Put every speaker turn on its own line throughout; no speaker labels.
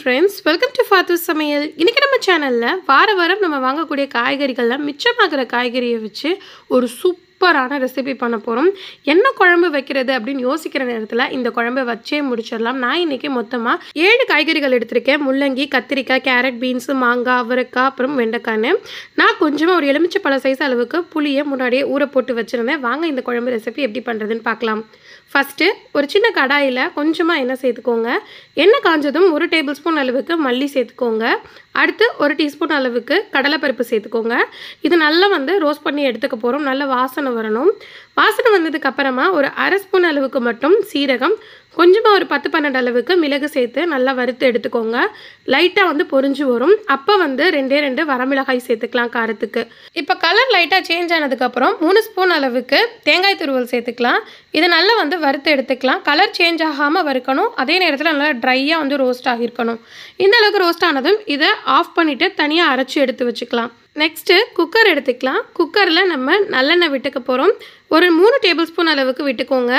friends, welcome to Fathu's சமையல். இன்னைக்கு நம்ம சேனல்ல வாரம் நம்ம வாங்கக்கூடிய காய்கறிகள்ல மிச்சமாகிற காய்கறியை வச்சு ஒரு சூப்பரான ரெசிபி பண்ண போறோம். என்ன குழம்பு வைக்கிறது அப்படினு யோசிக்கிற நேரத்துல இந்த குழம்பை வச்சே முடிச்சிரலாம். நான் இன்னைக்கு மொத்தமா 7 காய்கறிகள் எடுத்துர்க்கேன். முள்ளங்கி, கத்திரிக்காய், கேரட், பீன்ஸ், மாங்காய், அவரைக்காய், அப்புறம் வெண்டைக்காய். நான் கொஞ்சமா ஒரு எலுமிச்சை பழ சைஸ் அளவுக்கு புளியை முன்னாடியே ஊற போட்டு வச்சிருந்தேன். வாங்க இந்த குழம்பு ரெசிபி எப்படி பண்றதுன்னு பார்க்கலாம். ஃபர்ஸ்ட் ஒரு சின்ன கடாயில கொஞ்சமா எண்ணெய் சேர்த்துக்கோங்க. எண்ணெய் காஞ்சதும் 1 டேபிள்ஸ்பூன் அளவுக்கு மல்லி சேர்த்துக்கோங்க. அடுத்து 1 டீஸ்பூன் அளவுக்கு கடலைப்பருப்பு சேர்த்துக்கோங்க. இது நல்லா ரோஸ்ட் பண்ணி எடுத்துக்க போறோம். நல்ல வாசனை வரணும். வாசனை வந்ததுக்கு அப்புறமா ஒரு 1/2 ஸ்பூன் அளவுக்கு மட்டும் சீரகம், கொஞ்சமா ஒரு 10-12 அளவுக்கு மிளகு சேர்த்து நல்லா வறுத்து எடுத்துக்கோங்க. லைட்டா பொரிஞ்சு வரும். அப்ப 2 வரமிளகாய் சேர்த்துக்கலாம் காரத்துக்கு. இப்போ கலர் லைட்டா சேஞ்ச் ஆனதுக்கு அப்புறம் 3 ஸ்பூன் அளவுக்கு தேங்காய் துருவல் சேர்த்துக்கலாம். இது நல்லா வறுத்து எடுத்துக்கலாம். கலர் சேஞ்ச் ஆகாம வறுக்கணும். அதே நேரத்தில் நல்லா ட்ரையா ரோஸ்ட் ஆகியிருக்கணும். இந்த அளவுக்கு ரோஸ்ட் ஆனதும் இதை ஆஃப் பண்ணிட்டு தனியா அரைச்சு எடுத்து வச்சுக்கலாம். நெக்ஸ்ட் குக்கர் எடுத்துக்கலாம். குக்கர்ல நம்ம நல்லெண்ணெய் விட்டுக்க போறோம். ஒரு 3 டேபிள் ஸ்பூன் அளவுக்கு விட்டுக்கோங்க.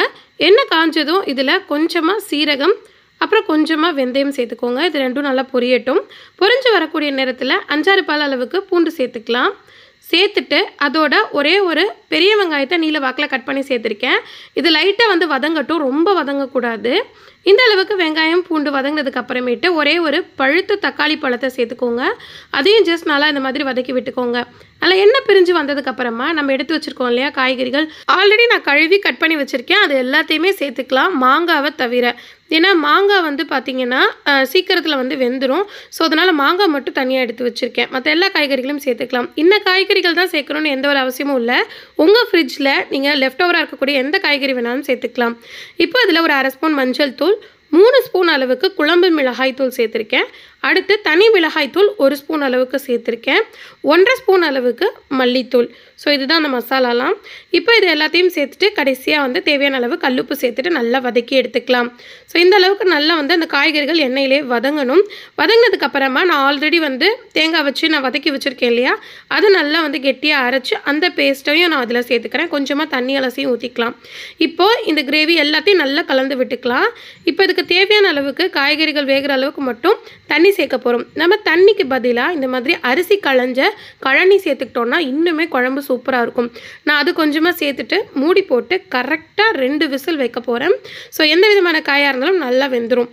எண்ணெய் காஞ்சதும் இதுல கொஞ்சமா சீரகம், அப்புறம் கொஞ்சமா வெந்தயம் சேர்த்துக்கோங்க. இது ரெண்டும் நல்லா பொரியட்டும். பொரிஞ்சு வரக்கூடிய நேரத்தில் 5-6 பல் அளவுக்கு பூண்டு சேர்த்துக்கலாம். சேர்த்துட்டு அதோட ஒரே ஒரு பெரிய வெங்காயத்தை நீல வாக்கில் கட் பண்ணி சேர்த்துருக்கேன். இது லைட்டாக வதங்கட்டும், ரொம்ப வதங்கக்கூடாது. இந்த அளவுக்கு வெங்காயம் பூண்டு வதங்கினதுக்கு அப்புறமேட்டு ஒரே ஒரு பழுத்த தக்காளி பழத்தை சேர்த்துக்கோங்க. அதையும் ஜஸ்ட் நல்லா இந்த மாதிரி வதக்கி விட்டுக்கோங்க. நல்லா எண்ணெய் பிரிஞ்சு வந்ததுக்கு அப்புறமா நம்ம எடுத்து வச்சிருக்கோம் இல்லையா காய்கறிகள், ஆல்ரெடி நான் கழுவி கட் பண்ணி வச்சிருக்கேன். அது எல்லாத்தையுமே சேர்த்துக்கலாம், மாங்காவை தவிர. ஏன்னா மாங்காய் பார்த்தீங்கன்னா சீக்கிரத்தில் வெந்துடும். ஸோ அதனால் மாங்காய் மட்டும் தனியாக எடுத்து வச்சுருக்கேன். மற்ற எல்லா காய்கறிகளும் சேர்த்துக்கலாம். இன்னும் காய்கறிகள் தான் சேர்க்கணும்னு எந்த ஒரு அவசியமும் இல்லை. உங்கள் ஃப்ரிட்ஜில் நீங்கள் லெஃப்ட் ஓவராக இருக்கக்கூடிய எந்த காய்கறி வேணாலும் சேர்த்துக்கலாம். இப்போ இதில் ஒரு 1/2 ஸ்பூன் மஞ்சள் தூள், 3 ஸ்பூன் அளவுக்கு குழம்பு மிளகாய் தூள் சேர்த்துருக்கேன். அடுத்து தனி மிளகாய் தூள் 1 ஸ்பூன் அளவுக்கு சேர்த்துருக்கேன். 1.5 ஸ்பூன் அளவுக்கு மல்லித்தூள். ஸோ இதுதான் அந்த மசாலாலாம். இப்போ இது எல்லாத்தையும் சேர்த்துட்டு கடைசியாக தேவையான அளவு கல்லுப்பு சேர்த்துட்டு நல்லா வதக்கி எடுத்துக்கலாம். ஸோ இந்த அளவுக்கு நல்லா அந்த காய்கறிகள் எண்ணெயிலே வதங்கணும். வதங்கினதுக்கு அப்புறமா நான் ஆல்ரெடி தேங்காய் வச்சு நான் வதக்கி வச்சுருக்கேன் இல்லையா, அது நல்லா கெட்டியாக அரைச்சி அந்த பேஸ்ட்டையும் நான் அதில் சேர்த்துக்கிறேன். கொஞ்சமாக தண்ணி அலசியும் ஊற்றிக்கலாம். இப்போது இந்த கிரேவி எல்லாத்தையும் நல்லா கலந்து விட்டுக்கலாம். இப்போ இதுக்கு தேவையான அளவுக்கு காய்கறிகள் வேகிற அளவுக்கு மட்டும் தண்ணி சேர்க்க போகிறோம். நம்ம தண்ணிக்கு பதிலாக இந்த மாதிரி அரிசி களைஞ்ச கழனி சேர்த்துக்கிட்டோம்னா இன்னுமே குழம்பு சூப்பராக இருக்கும். நான் அது கொஞ்சமாக சேர்த்துட்டு மூடி போட்டு கரெக்டாக 2 விசில் வைக்க போகிறேன். ஸோ எந்த விதமான காயாக இருந்தாலும் நல்லா வெந்துடும்.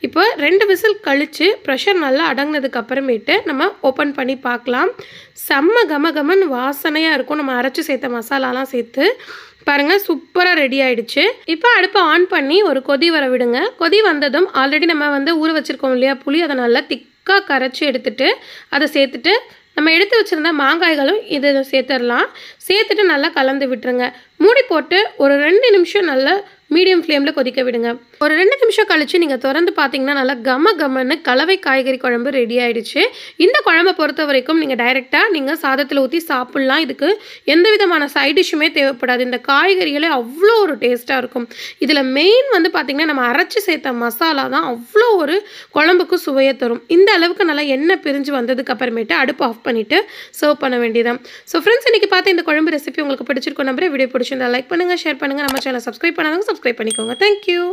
இப்போ 2 விசில் கழித்து ப்ரெஷர் நல்லா அடங்கினதுக்கு அப்புறமேட்டு நம்ம ஓப்பன் பண்ணி பார்க்கலாம். செம்ம கமகமன் வாசனையாக இருக்கும். நம்ம அரைச்சி சேர்த்த மசாலாலாம் சேர்த்து பாருங்கள், சூப்பராக ரெடி ஆகிடுச்சு. இப்போ அடுப்பை ஆன் பண்ணி ஒரு கொதி வர விடுங்க. கொதி வந்ததும் ஆல்ரெடி நம்ம ஊற வச்சுருக்கோம் இல்லையா புளி, அதை நல்லா திக்காக கரைச்சி எடுத்துட்டு அதை சேர்த்துட்டு நம்ம எடுத்து வச்சுருந்த மாங்காய்களும் இதை சேர்த்துடலாம். சேர்த்துட்டு நல்லா கலந்து விட்டுருங்க. மூடி போட்டு ஒரு 2 நிமிஷம் நல்லா மீடியம் ஃப்ளேமில் கொதிக்க விடுங்க. ஒரு 2 நிமிஷம் கழித்து நீங்கள் திறந்து பார்த்தீங்கன்னா நல்லா கமன்னு கலவை காய்கறி குழம்பு ரெடி ஆகிடுச்சு. இந்த குழம்பை பொறுத்த வரைக்கும் நீங்கள் டைரெக்டாக நீங்கள் சாதத்தில் ஊற்றி சாப்பிட்லாம். இதுக்கு எந்த விதமான சைட் டிஷ்ஷுமே தேவைப்படாது. இந்த காய்கறிகளே அவ்வளோ ஒரு டேஸ்ட்டாக இருக்கும். இதில் மெயின் பார்த்தீங்கன்னா நம்ம அரைச்சி சேர்த்த மசாலா தான் அவ்வளோ ஒரு குழம்புக்கு சுவையை தரும். இந்த அளவுக்கு நல்லா எண்ணெய் பிரிஞ்சு வந்ததுக்கு அப்புறமேட்டு அடுப்பு ஆஃப் பண்ணிவிட்டு சர்வ் பண்ண வேண்டியதான். ஸோ ஃப்ரெண்ட்ஸ், இன்றைக்கி பார்த்து இந்த குழம்பு ரெசிபி உங்களுக்கு பிடிச்சிருக்கோம் நம்புறேன். வீடியோ பிடிச்சிருந்தா லைக் பண்ணுங்கள், ஷேர் பண்ணுங்கள். நம்ம சேனலை சப்ஸ்கிரைப் பண்ணாதவங்க சப்ஸ்கிரைப் பண்ணிக்கோங்க. தேங்க்யூ.